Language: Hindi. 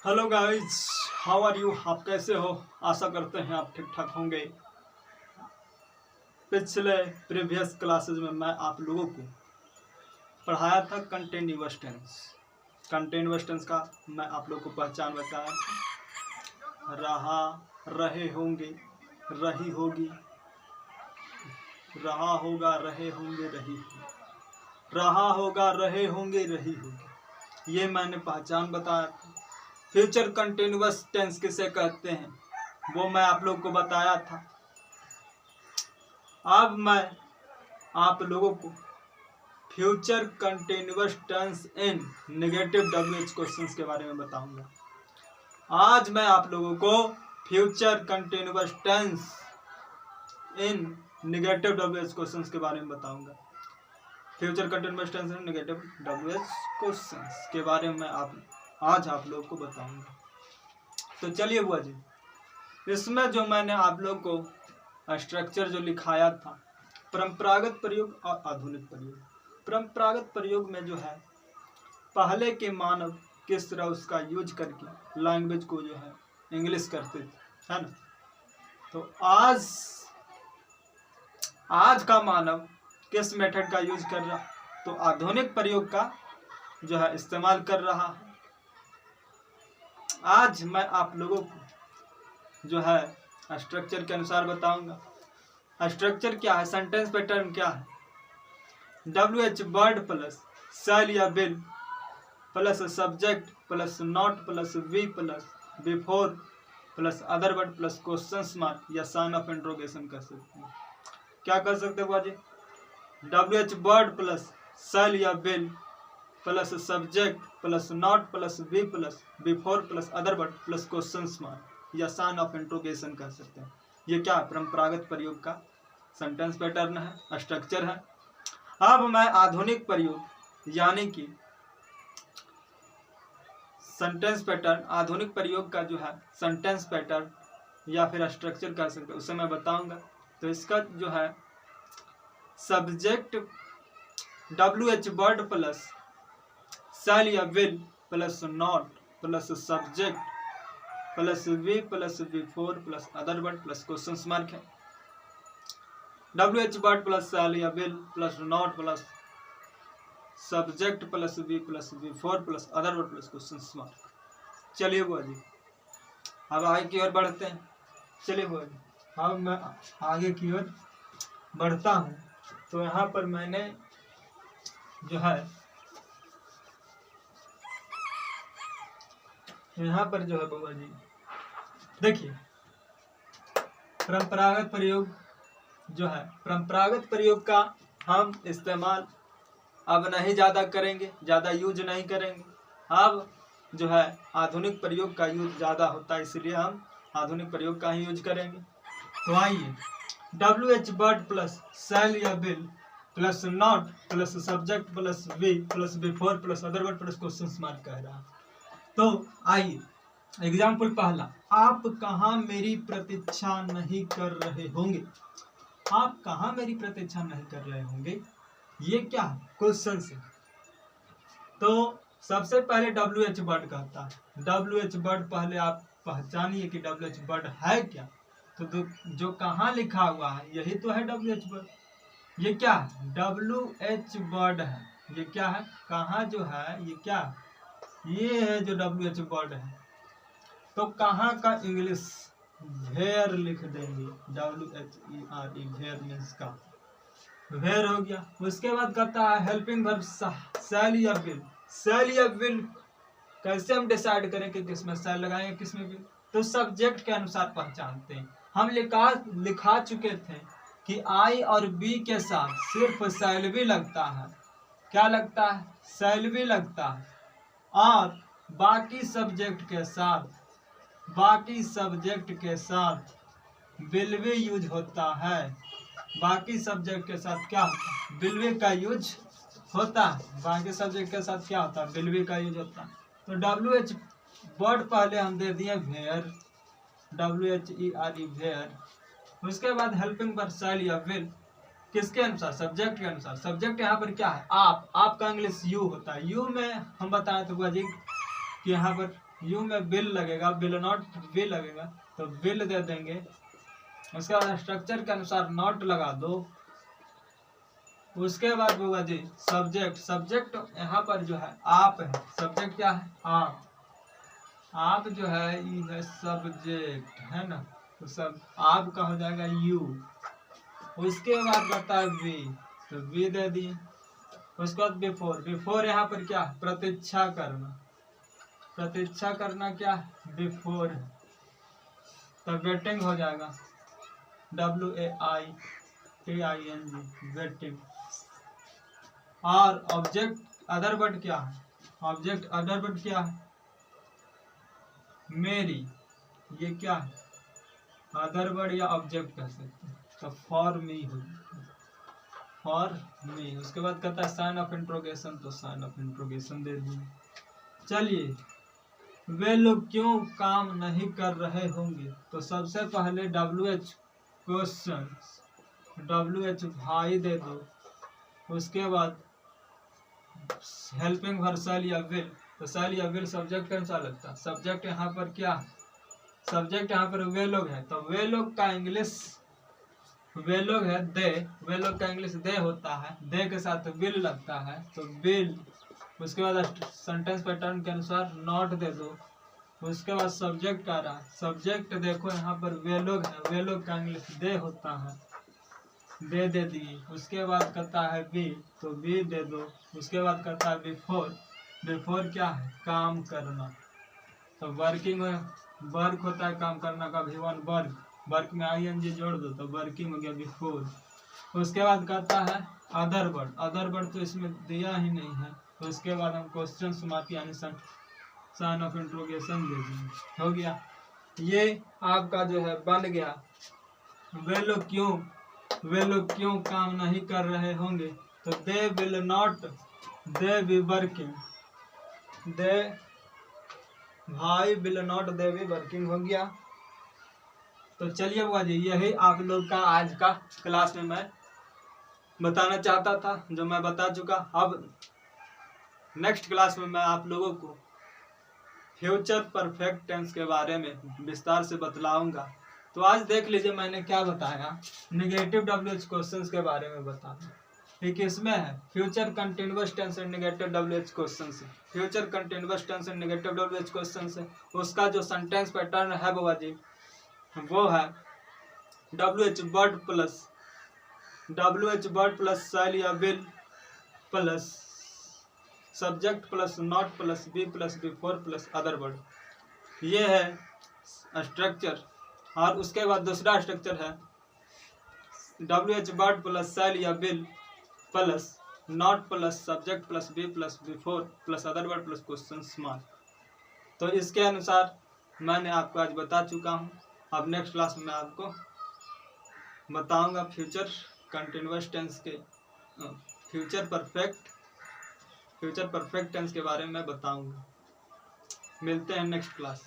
Hello guys, how are you. आप कैसे हो? आशा करते हैं आप ठीक ठाक होंगे। पिछले प्रीवियस क्लासेस में मैं आप लोगों को पढ़ाया था कंटिन्यूअस टेंस। कंटिन्यूअस टेंस का मैं आप लोगों को पहचान बताया था। रहा, रहे होंगे, रही होगी, रहा होगा, रहे होंगे, रही होगी, रहा होगा, रहे होंगे, रही होगी, ये मैंने पहचान बताया था। फ्यूचर कंटिन्यूअस टेंस किसे कहते हैं वो मैं आप लोगों को बताया था। अब मैं आप लोगों को फ्यूचर कंटिन्यूअस टेंस इन नेगेटिव डब्ल्यूएच क्वेश्चंस के बारे में बताऊंगा। आज मैं आप लोगों को फ्यूचर कंटिन्यूअस टेंस इन नेगेटिव डब्ल्यूएच क्वेश्चंस के बारे में बताऊंगा। फ्यूचर कंटिन्यूअस टेंस इन नेगेटिव डब्ल्यूएच क्वेश्चंस के बारे में आज आप लोगों को बताऊंगा। तो चलिए बुआ जी, इसमें जो मैंने आप लोग को स्ट्रक्चर जो लिखाया था, परंपरागत प्रयोग और आधुनिक प्रयोग। परंपरागत प्रयोग में जो है पहले के मानव किस तरह उसका यूज करके लैंग्वेज को जो है इंग्लिश करते थे, है ना। तो आज का मानव किस मेथड का यूज कर रहा, तो आधुनिक प्रयोग का जो है इस्तेमाल कर रहा है। आज मैं आप लोगों को जो है स्ट्रक्चर के अनुसार बताऊंगा। स्ट्रक्चर क्या है, सेंटेंस पैटर्न क्या है। WH वर्ड प्लस शैल या will plus subject plus not plus V plus before plus other word plus question mark या साइन ऑफ इंट्रोगेशन कर सकते हैं। क्या कर सकते हो बाजी? WH वर्ड प्लस शैल या will plus subject plus not plus V plus before plus other word plus question mark या साइन ऑफ इंट्रोगेशन कर सकते हैं। ये क्या है? परंपरागत प्रयोग का सेंटेंस पैटर्न है, स्ट्रक्चर है। अब मैं आधुनिक प्रयोग यानी कि सेंटेंस पैटर्न, आधुनिक प्रयोग का जो है सेंटेंस पैटर्न या फिर स्ट्रक्चर कर सकते हैं, उसे मैं बताऊंगा। तो इसका जो है subject WH word plus shall या will plus not plus subject plus V plus before plus other word plus question mark है। WH वर्ड प्लस शैल या will plus not plus subject plus V plus before plus other word plus question mark. चलिए बुआ जी, अब आगे की ओर बढ़ते हैं। चलिए बुआ जी, अब मैं आगे की ओर बढ़ता हूँ। तो यहाँ पर मैंने जो है बाबा जी देखिए, परंपरागत प्रयोग जो है, परंपरागत प्रयोग का हम इस्तेमाल अब नहीं ज़्यादा करेंगे, ज़्यादा यूज नहीं करेंगे। अब जो है आधुनिक प्रयोग का यूज ज़्यादा होता है, इसलिए हम आधुनिक प्रयोग का ही यूज करेंगे। तो आइए, WH वर्ड प्लस शैल या will plus not plus subject plus V plus before plus other word plus question mark कह रहा है। तो आइए, एग्जाम्पल पहला, आप कहाँ मेरी प्रतीक्षा नहीं कर रहे होंगे। आप कहाँ मेरी प्रतीक्षा नहीं कर रहे होंगे, ये क्या है? क्वेश्चन से। तो सबसे पहले WH वर्ड कहता है। WH वर्ड पहले आप पहचानिए कि WH वर्ड है क्या। तो जो कहाँ लिखा हुआ है यही तो है WH वर्ड। ये क्या है? WH वर्ड है। ये क्या है? कहाँ जो है ये क्या है? ये है जो WH वर्ड है। तो कहाँ का इंग्लिश वेयर लिख देंगे, WHERE, वेयर मीन्स का, वेयर हो गया। उसके बाद कहता है हेल्पिंग वर्ब शैल या विल। शैल या विल कैसे हम डिसाइड करें कि किसमें शैल लगाएंगे किसमें विल? तो सब्जेक्ट के अनुसार पहचानते हैं। हम लिखा चुके थे कि I और B के साथ सिर्फ शैल भी लगता है। क्या लगता है? शैल भी लगता है। और बाकी सब्जेक्ट के साथ विल भी यूज होता है। बाकी सब्जेक्ट के साथ क्या होता है? विल भी का यूज होता है। बाकी सब्जेक्ट के साथ क्या होता है? विल भी का यूज होता है। तो WH वर्ड पहले हम दे दिए वेयर, WHERE वेयर। उसके बाद हेल्पिंग वर्ब शैल या विल किसके अनुसार? सब्जेक्ट के अनुसार। सब्जेक्ट यहाँ पर क्या है? आप। आपका इंग्लिश यू होता है। यू में हम बताएं तो बुआ जी कि यहाँ पर यू में विल लगेगा, विल नॉट वी लगेगा तो विल दे देंगे। उसके बाद स्ट्रक्चर के अनुसार नॉट लगा दो। उसके बाद होगा जी सब्जेक्ट। सब्जेक्ट यहाँ पर जो है आप है, सब्जेक्ट क्या है आप। आप जो है ये है सब्जेक्ट है ना, तो सब आपका हो जाएगा यू। उसके बाद बता वी, तो वी दे दिए। उसके बाद बिफोर। बिफोर यहाँ पर क्या प्रतीक्षा करना, प्रतीक्षा करना क्या बिफोर, तो वेटिंग हो जाएगा WAITING वेटिंग। और ऑब्जेक्ट अदर वर्ड क्या है, ऑब्जेक्ट अदर वर्ड क्या है मेरी, ये क्या है अदर वर्ड या ऑब्जेक्ट कह सकते हैं, तो फॉर मी हो, फॉर मी। उसके बाद कहता है साइन ऑफ इंट्रोगेशन, तो साइन ऑफ इंट्रोगेशन दे दिए। चलिए वे लोग क्यों काम नहीं कर रहे होंगे, तो सबसे पहले WH क्वेश्चन, WH भाई दे दो। उसके बाद हेल्पिंग वर्ब शैल या विल, तो शैल या विल सब्जेक्ट के अनुसार लगता है। सब्जेक्ट यहाँ पर क्या, सब्जेक्ट यहाँ पर वे लोग है, तो वे लोग का इंग्लिश वे लोग है दे, वे लोग का इंग्लिश दे होता है, दे के साथ विल लगता है तो विल। उसके बाद सेंटेंस पैटर्न के अनुसार नॉट दे दो। उसके बाद सब्जेक्ट का रहा, सब्जेक्ट देखो यहाँ पर वे लोग है, वे लोग का इंग्लिश दे होता है, दे दे दिए। उसके बाद कहता है बी, तो बी दे दो। उसके बाद कहता है बिफोर, बिफोर क्या है काम करना, तो वर्किंग वर्क होता है काम करना का V1 वर्क, वर्क में ING जोड़ दो तो वर्किंग हो गया बिफोर। उसके बाद कहता है अदर वर्ड, अदर वर्ड तो इसमें दिया ही नहीं है, तो उसके बाद हम क्वेश्चन समाप्ति यानी साइन ऑफ इंट्रोगेशन दे देंगे, हो गया। ये आपका जो है बन गया वे लोग क्यों काम नहीं कर रहे होंगे, तो they will not they be working, they भाई will not they be working हो गया। तो चलिए बुआ जी यही आप लोग का आज का क्लास में मैं बताना चाहता था, जो मैं बता चुका। अब नेक्स्ट क्लास में मैं आप लोगों को फ्यूचर परफेक्ट टेंस के बारे में विस्तार से बतलाऊंगा। तो आज देख लीजिए मैंने क्या बताया, नेगेटिव WH क्वेश्चंस के बारे में बताया। ठीक इसमें है future continuous tense and negative WH questions है, future continuous tense and negative WH questions है। उसका जो सेंटेंस पैटर्न है बाबा जी वो है WH वर्ड प्लस शैल या will plus subject plus not plus be plus before plus other word, ये है स्ट्रक्चर। और उसके बाद दूसरा स्ट्रक्चर है WH वर्ड प्लस शैल या will plus not plus subject plus be plus before plus other word plus question mark. तो इसके अनुसार मैंने आपको आज बता चुका हूँ। अब नेक्स्ट क्लास में मैं आपको बताऊंगा फ्यूचर कंटिन्यूअस टेंस के फ्यूचर परफेक्ट टेंस के बारे में बताऊंगा। मिलते हैं नेक्स्ट क्लास।